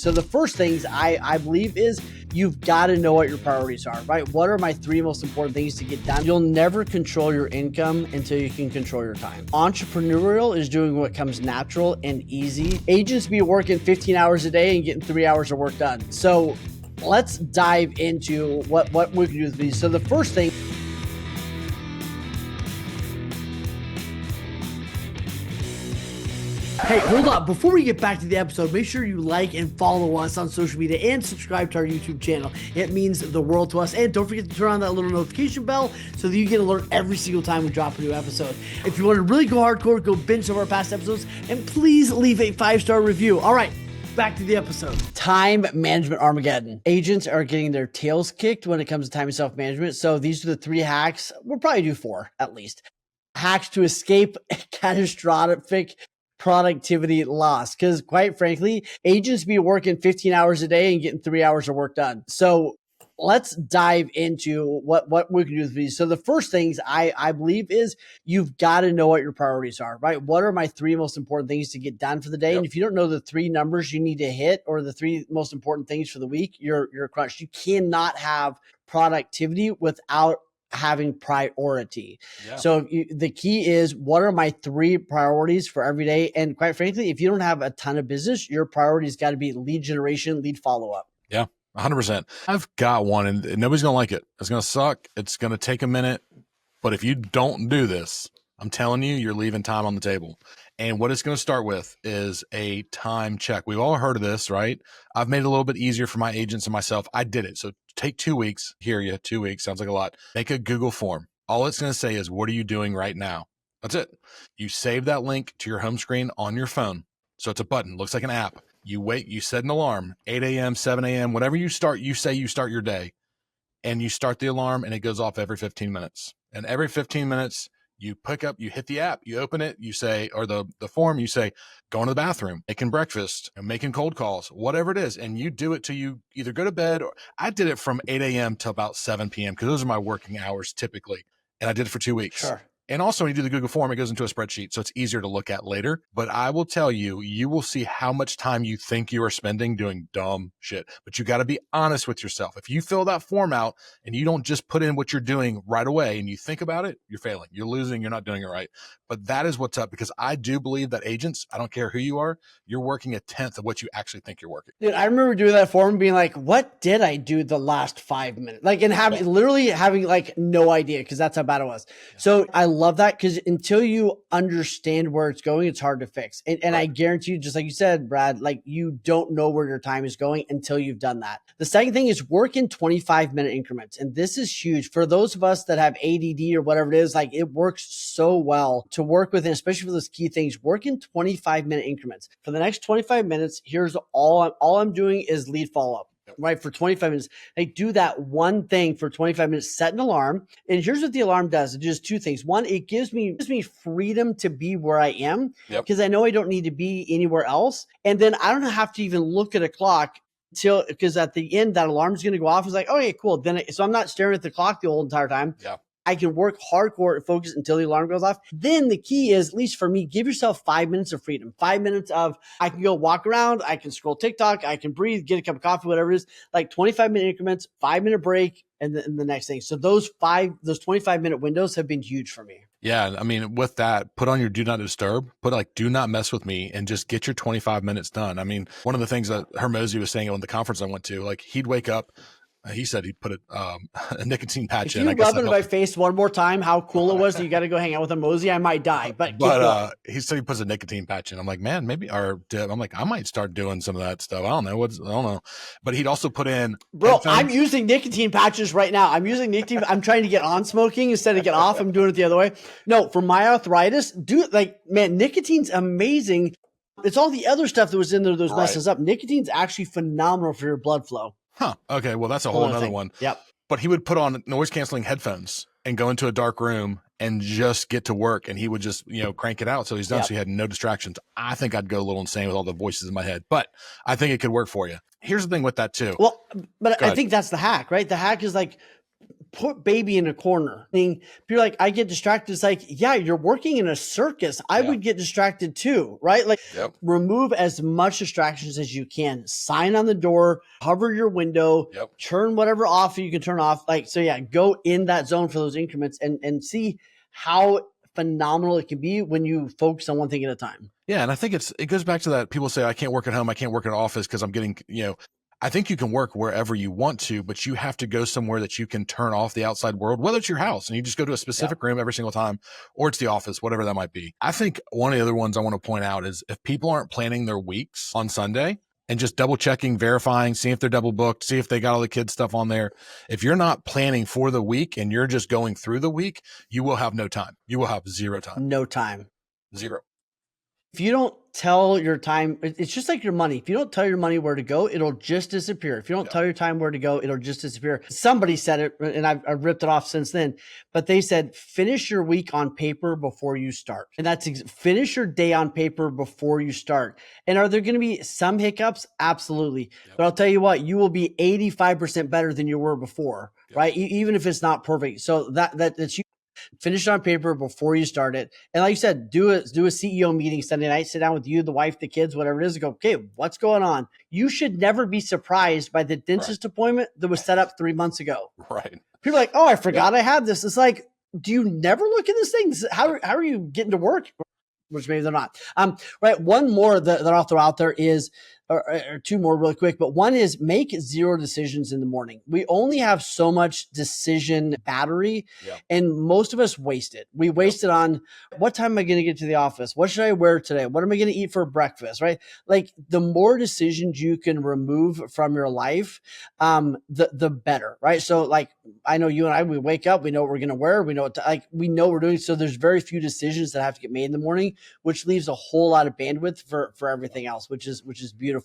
So the first things I believe is you've got to know what your priorities are, right? What are my 3 most important things to get done? You'll never control your income until you can control your time. Entrepreneurial is doing what comes natural and easy. Agents be working 15 hours a day and getting 3 hours of work done. So let's dive into what we can do with these. So the first thing, hey, hold on. Before we get back to the episode, make sure you like and follow us on social media and subscribe to our YouTube channel. It means the world to us. And don't forget to turn on that little notification bell so that you get alert every single time we drop a new episode. If you want to really go hardcore, go binge some of our past episodes, and please leave a 5-star review. All right, back to the episode. Time management Armageddon. Agents are getting their tails kicked when it comes to time and self-management. So these are the 3 hacks. We'll probably do 4 at least. Hacks to escape catastrophic productivity loss, because quite frankly, agents be working 15 hours a day and getting 3 hours of work done. So let's dive into what we can do with these. So the first things I believe is you've got to know what your priorities are, right? What are my 3 most important things to get done for the day? Yep. And if you don't know the 3 numbers you need to hit or the 3 most important things for the week, you're crunched. You cannot have productivity without having priority. Yeah. So the key is, what are my 3 priorities for every day? And quite frankly, if you don't have a ton of business, your priority's got to be lead generation, lead follow-up. Yeah, 100%. I've got one and nobody's going to like it. It's going to suck. It's going to take a minute. But if you don't do this, I'm telling you, you're leaving time on the table. And what it's going to start with is a time check. We've all heard of this, right? I've made it a little bit easier for my agents and myself. I did it. So take 2 weeks. Hear you, 2 weeks. Sounds like a lot. Make a Google form. All it's going to say is, what are you doing right now? That's it. You save that link to your home screen on your phone. So it's a button. Looks like an app. You wait. You set an alarm, 8 a.m., 7 a.m., whatever you start, you say you start your day. And you start the alarm and it goes off every 15 minutes. And every 15 minutes, you pick up, you hit the app, you open it, you say, or the form, you say, going to the bathroom, making breakfast, making cold calls, whatever it is. And you do it till you either go to bed, or I did it from 8 a.m. to about 7 p.m. because those are my working hours typically. And I did it for 2 weeks. Sure. And also when you do the Google form, it goes into a spreadsheet. So it's easier to look at later. But I will tell you, you will see how much time you think you are spending doing dumb shit. But you got to be honest with yourself. If you fill that form out and you don't just put in what you're doing right away and you think about it, you're failing. You're losing. You're not doing it right. But that is what's up, because I do believe that agents, I don't care who you are, you're working 1/10 of what you actually think you're working. Dude, I remember doing that form being like, what did I do the last 5 minutes? Like, and literally having like no idea, because that's how bad it was. Yeah. So I love that, because until you understand where it's going, it's hard to fix. And right. I guarantee you, just like you said, Brad, like you don't know where your time is going until you've done that. The second thing is work in 25-minute increments. And this is huge for those of us that have ADD or whatever it is. Like, it works so well to work with, and especially for those key things. Work in 25-minute increments. For the next 25 minutes, here's all I'm doing is lead follow-up. Right, for 25 minutes. They do that one thing for 25 minutes, set an alarm. And here's what the alarm does. It does 2 things. One, it gives me freedom to be where I am, because I know I don't need to be anywhere else. And then I don't have to even look at a clock because at the end, that alarm is going to go off. It's like, okay, cool. So I'm not staring at the clock the whole entire time. Yeah. I can work hardcore and focus until the alarm goes off. Then the key is, at least for me, give yourself 5 minutes of freedom. 5 minutes of, I can go walk around, I can scroll TikTok, I can breathe, get a cup of coffee, whatever it is. Like 25-minute increments, 5-minute break, and the next thing. So those 25-minute windows have been huge for me. Yeah. I mean, with that, put on your do not disturb, put like, do not mess with me, and just get your 25 minutes done. I mean, one of the things that Hermosi was saying on the conference I went to, like, he'd wake up, he said he'd put a nicotine patch in. If you rub it in my face one more time, how cool it was that you got to go hang out with Hermosi, I might die. But he said he puts a nicotine patch in. I'm like, man, maybe, I'm like, I might start doing some of that stuff. I don't know. But he'd also put in. Bro, headphones. I'm using nicotine patches right now. I'm using nicotine. I'm trying to get on smoking instead of get off. I'm doing it the other way. No, for my arthritis, man, nicotine's amazing. It's all the other stuff that was in there that messes up. Nicotine's actually phenomenal for your blood flow. Huh. Okay. Well, that's a whole other one. Yep. But he would put on noise canceling headphones and go into a dark room and just get to work. And he would just, crank it out. So he's done. So he had no distractions. I think I'd go a little insane with all the voices in my head, but I think it could work for you. Here's the thing with that too. Well, but I think that's the hack, right? The hack is like, put baby in a corner. People are like, I get distracted. It's like, yeah, you're working in a circus. I would get distracted too, right? Like remove as much distractions as you can. Sign on the door, cover your window, turn whatever off you can turn off. Like, so yeah, go in that zone for those increments and see how phenomenal it can be when you focus on one thing at a time. Yeah. And I think it goes back to that. People say, I can't work at home. I can't work in an office because I'm getting, I think you can work wherever you want to, but you have to go somewhere that you can turn off the outside world, whether it's your house and you just go to a specific room every single time, or it's the office, whatever that might be. I think one of the other ones I want to point out is if people aren't planning their weeks on Sunday and just double checking, verifying, seeing if they're double booked, see if they got all the kids stuff on there. If you're not planning for the week and you're just going through the week, you will have no time. You will have zero time. No time. Zero. If you don't tell your time, it's just like your money. If you don't tell your money where to go, it'll just disappear. If you don't tell your time where to go, it'll just disappear. Somebody said it, and I've ripped it off since then, but they said, finish your week on paper before you start. And that's finish your day on paper before you start. And are there going to be some hiccups? Absolutely. But I'll tell you what, you will be 85% better than you were before, right? Even if it's not perfect. So that's you. Finish it on paper before you start it. And like you said, do a CEO meeting Sunday night, sit down with you, the wife, the kids, whatever it is, and go, okay, what's going on? You should never be surprised by the dentist appointment that was set up 3 months ago. Right. People are like, oh, I forgot I had this. It's like, do you never look at this thing? How are you getting to work? Which maybe they're not. Right. One more that I'll throw out there is, or two more really quick, but one is make 0 decisions in the morning. We only have so much decision battery and most of us waste it. We waste it on what time am I going to get to the office? What should I wear today? What am I going to eat for breakfast? Right. Like the more decisions you can remove from your life, the better. Right. So like, I know you and I, we wake up, we know what we're going to wear. We know what we know what we're doing. So there's very few decisions that have to get made in the morning, which leaves a whole lot of bandwidth for everything else, which is beautiful.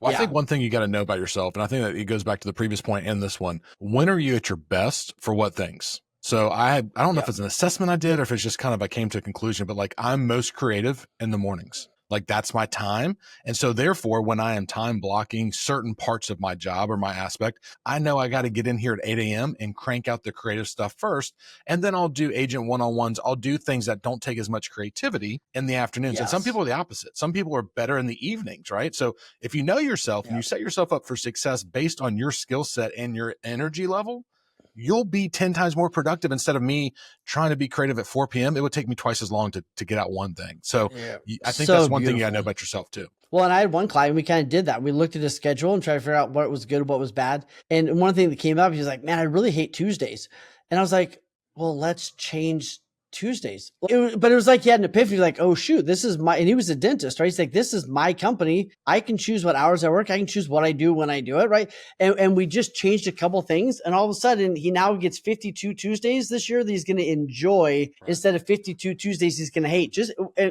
Well, I think one thing you got to know about yourself, and I think that it goes back to the previous point and this one, when are you at your best for what things? So I don't know if it's an assessment I did or if it's just kind of I came to a conclusion, but like I'm most creative in the mornings. Like that's my time. And so therefore, when I am time blocking certain parts of my job or my aspect, I know I got to get in here at 8 a.m. and crank out the creative stuff first. And then I'll do agent one-on-ones. I'll do things that don't take as much creativity in the afternoons. And some people are the opposite. Some people are better in the evenings, right? So if you know yourself and you set yourself up for success based on your skill set and your energy level, you'll be 10 times more productive. Instead of me trying to be creative at 4 p.m., it would take me twice as long to get out one thing. So I think that's one thing you gotta know about yourself too. Well, and I had one client, we kind of did that. We looked at his schedule and tried to figure out what was good, what was bad. And one thing that came up, he was like, man, I really hate Tuesdays. And I was like, well, let's change Tuesdays. But it was like he had an epiphany, like, oh shoot, this is my, and he was a dentist, right? He's like, this is my company. I can choose what hours I work. I can choose what I do when I do it, right? And we just changed a couple things. And all of a sudden, he now gets 52 Tuesdays this year that he's going to enjoy instead of 52 Tuesdays he's going to hate.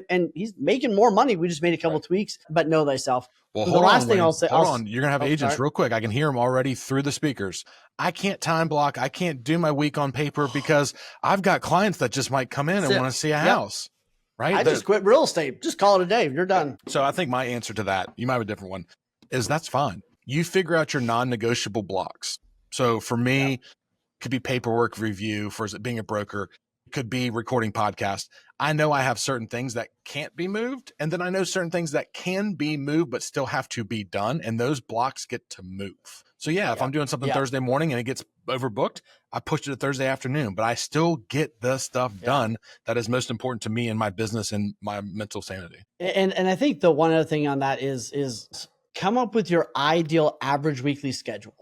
And he's making more money. We just made a couple tweaks, but know thyself. Well, hold on. You're going to have agents real quick. I can hear them already through the speakers. I can't time block. I can't do my week on paper because I've got clients that just might come in and want to see a house, right? I just quit real estate. Just call it a day. You're done. So I think my answer to that, you might have a different one, is that's fine. You figure out your non-negotiable blocks. So for me, it could be paperwork review. For being a broker, it could be recording podcast. I know I have certain things that can't be moved. And then I know certain things that can be moved, but still have to be done. And those blocks get to move. So if I'm doing something Thursday morning and it gets overbooked, I push it to Thursday afternoon, but I still get the stuff done that is most important to me in my business and my mental sanity. And I think the one other thing on that is come up with your ideal average weekly schedule.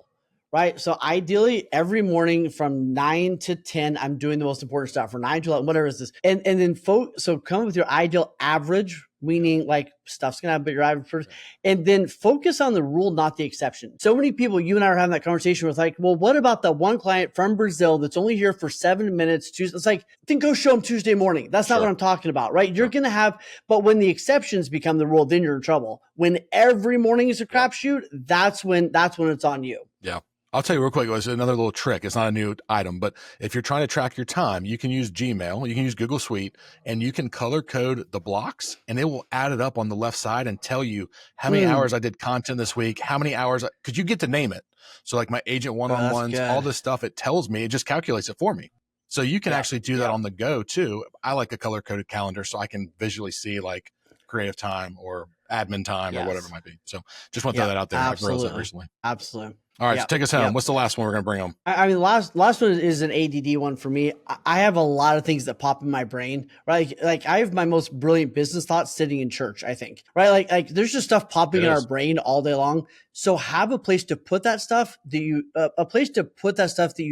Right. So ideally every morning from 9 to 10, I'm doing the most important stuff for 9 to 11, whatever it is. And then so come up with your ideal average, meaning like stuff's going to have your average first, and then focus on the rule, not the exception. So many people, you and I are having that conversation with like, well, what about the one client from Brazil that's only here for 7 minutes? It's like, then go show them Tuesday morning. That's not what I'm talking about, right? You're going to have, but when the exceptions become the rule, then you're in trouble. When every morning is a crapshoot, that's when it's on you. Yeah. I'll tell you real quick. It was another little trick. It's not a new item, but if you're trying to track your time, you can use Gmail, you can use Google Suite, and you can color code the blocks, and it will add it up on the left side and tell you how many hours I did content this week, how many hours, because you get to name it. So like my agent one-on-ones, all this stuff, it tells me, it just calculates it for me. So you can actually do that on the go too. I like a color-coded calendar so I can visually see like creative time or admin time or whatever it might be. So just want to throw that out there. Absolutely. I've realized that recently. Absolutely. All right, so take us home. What's the last one we're going to bring home? I mean, last one is an ADD one for me. I have a lot of things that pop in my brain, right? Like I have my most brilliant business thoughts sitting in church, I think, right? Like there's just stuff popping in our brain all day long. So have a place to put that stuff that you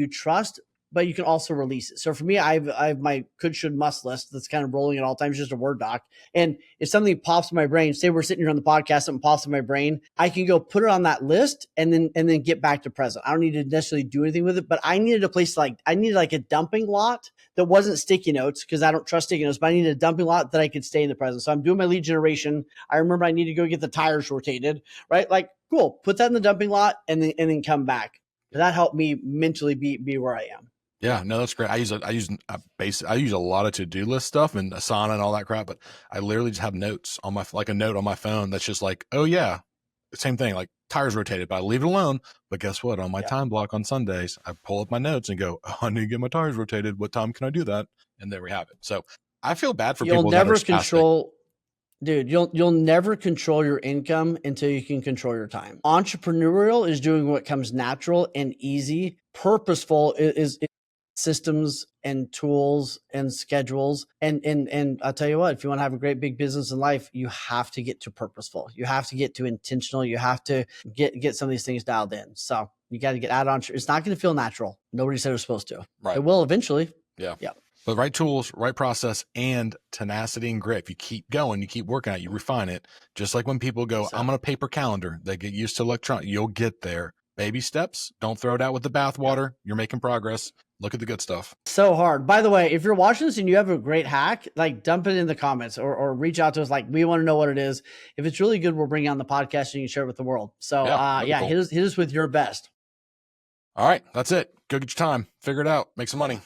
trust, but you can also release it. So for me, I have my could, should, must list that's kind of rolling at all times, just a Word doc. And if something pops in my brain, say we're sitting here on the podcast, something pops in my brain, I can go put it on that list and then get back to present. I don't need to necessarily do anything with it, but I needed a place I needed like a dumping lot that wasn't sticky notes because I don't trust sticky notes, but I needed a dumping lot that I could stay in the present. So I'm doing my lead generation. I remember I need to go get the tires rotated, right? Like, cool, put that in the dumping lot and then come back. That helped me mentally be where I am. Yeah, no, that's great. I use a lot of to-do list stuff and Asana and all that crap, but I literally just have notes on a note on my phone that's just like, oh yeah, same thing, like tires rotated, but I leave it alone. But guess what? On my time block on Sundays, I pull up my notes and go, oh, I need to get my tires rotated. What time can I do that? And there we have it. So I feel bad for people that are spastic. Dude, you'll never control your income until you can control your time. Entrepreneurial is doing what comes natural and easy. Purposeful is systems and tools and schedules. And I'll tell you what, if you want to have a great big business in life, you have to get to purposeful. You have to get to intentional. You have to get some of these things dialed in. So you got to get out on. It's not going to feel natural. Nobody said it was supposed to. Right. It will eventually. Yeah. But right tools, right process, and tenacity and grit. If you keep going, you keep working at it, you refine it. Just like when people go, I'm on a paper calendar, they get used to electronic. You'll get there. Baby steps. Don't throw it out with the bathwater. You're making progress. Look at the good stuff. So hard. By the way, if you're watching this and you have a great hack, like dump it in the comments or reach out to us. Like we want to know what it is. If it's really good, we'll bring it on the podcast and you can share it with the world. So cool. hit us with your best. All right. That's it. Go get your time. Figure it out. Make some money.